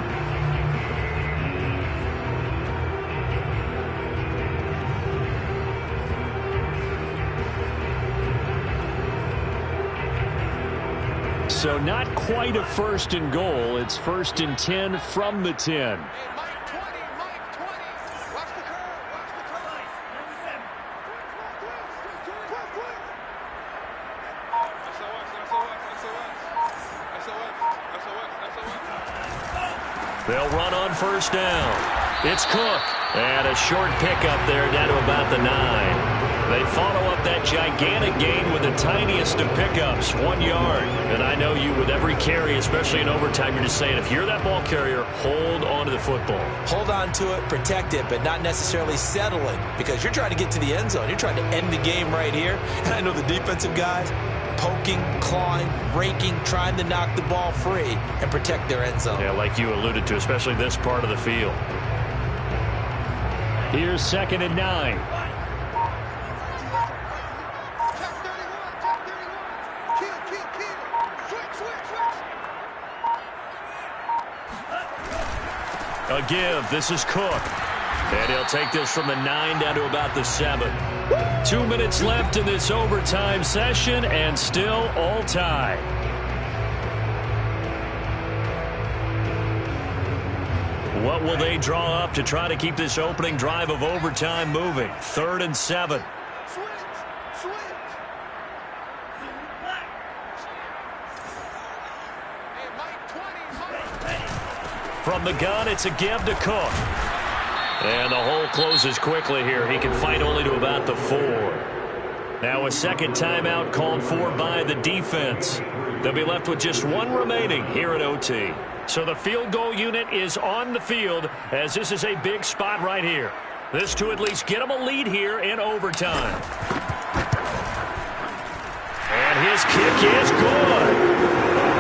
Speaker 2: So not quite a 1st and goal. It's 1st and 10 from the 10. They'll run on 1st down. It's Cook. And a short pickup there down to about the 9. They follow up that gigantic gain with the tiniest of pickups, 1 yard. And I know you, with every carry, especially in overtime, you're just saying, if you're that ball carrier, hold on to the football.
Speaker 3: Hold on to it, protect it, but not necessarily settling, because you're trying to get to the end zone. You're trying to end the game right here. And I know the defensive guys poking, clawing, raking, trying to knock the ball free and protect their end zone.
Speaker 2: Yeah, like you alluded to, especially this part of the field. Here's 2nd and 9. A give. This is Cook. And he'll take this from the 9 down to about the 7. 2 minutes left in this overtime session, and still all tied. What will they draw up to try to keep this opening drive of overtime moving? 3rd and 7. From the gun, it's a give to Cook. And the hole closes quickly here. He can fight only to about the 4. Now a second timeout called for by the defense. They'll be left with just 1 remaining here at OT. So the field goal unit is on the field, as this is a big spot right here. This to at least get them a lead here in overtime. And his kick is good.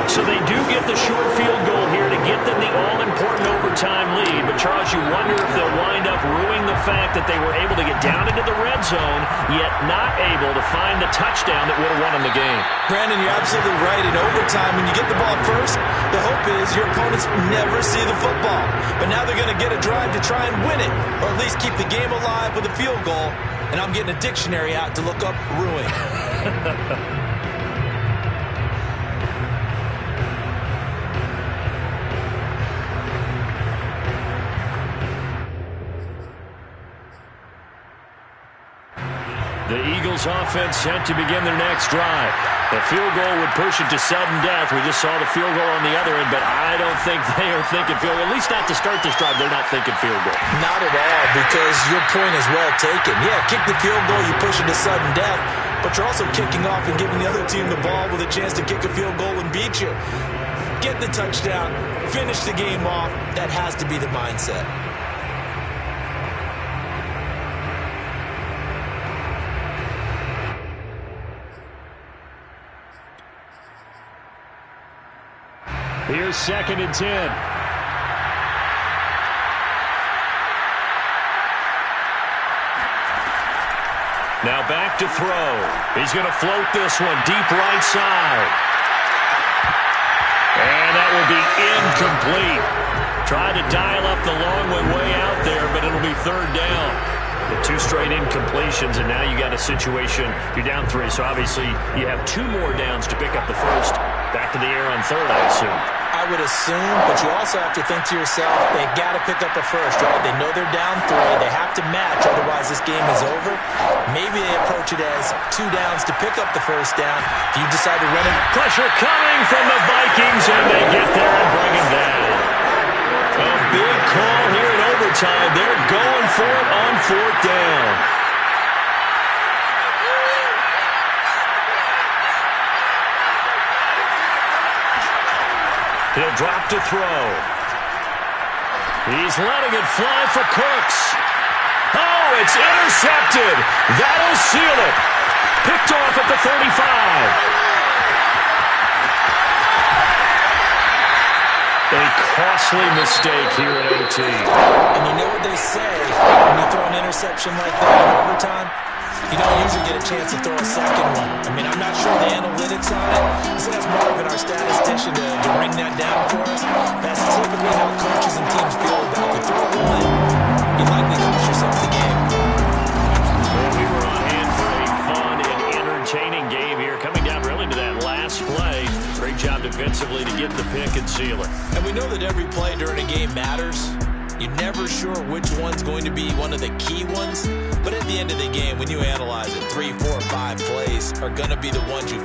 Speaker 2: So they do get the short field goal here to get them the all-important overtime lead. But, Charles, you wonder if they'll wind up ruining the fact that they were able to get down into the red zone, yet not able to find the touchdown that would have won them the game.
Speaker 3: Brandon, you're absolutely right. In overtime, when you get the ball first, the hope is your opponents never see the football. But now they're going to get a drive to try and win it, or at least keep the game alive with a field goal. And I'm getting a dictionary out to look up ruin.
Speaker 2: The Eagles offense set to begin their next drive. The field goal would push it to sudden death. We just saw the field goal on the other end, but I don't think they are thinking field goal. At least not to start this drive. They're not thinking field goal.
Speaker 3: Not at all, because your point is well taken. Yeah, kick the field goal, you push it to sudden death, but you're also kicking off and giving the other team the ball with a chance to kick a field goal and beat you. Get the touchdown, finish the game off. That has to be the mindset.
Speaker 2: Here's 2nd and 10. Now back to throw. He's going to float this one deep right side. And that will be incomplete. Try to dial up the long way out there, but it'll be 3rd down. The 2 straight incompletions, and now you got a situation. You're down 3, so obviously you have 2 more downs to pick up the first. Back to the air on 3rd, I assume.
Speaker 3: I would assume, but you also have to think to yourself, they got to pick up a first, right? They know they're down 3. They have to match, otherwise this game is over. Maybe they approach it as 2 downs to pick up the first down. If you decide to run it.
Speaker 2: Pressure coming from the Vikings, and they get there and bring him down. A big call here in overtime. They're going for it on 4th down. He'll drop to throw. He's letting it fly for Cooks. Oh, it's intercepted. That'll seal it. Picked off at the 35. A costly mistake here at OT.
Speaker 3: And you know what they say when you throw an interception like that in overtime? You don't usually get a chance to throw a second one. I mean, I'm not sure the analytics on it. So that's more of our statistician to ring that down for us. That's typically how coaches and teams feel about the throw one. You likely cost yourself the game.
Speaker 2: Well, we were on hand for a fun and entertaining game here, coming down really to that last play. Great job defensively to get the pick and seal it.
Speaker 3: And we know that every play during a game matters. You're never sure which one's going to be one of the key ones. But at the end of the game, when you analyze it, 3, 4, 5 plays are going to be the ones you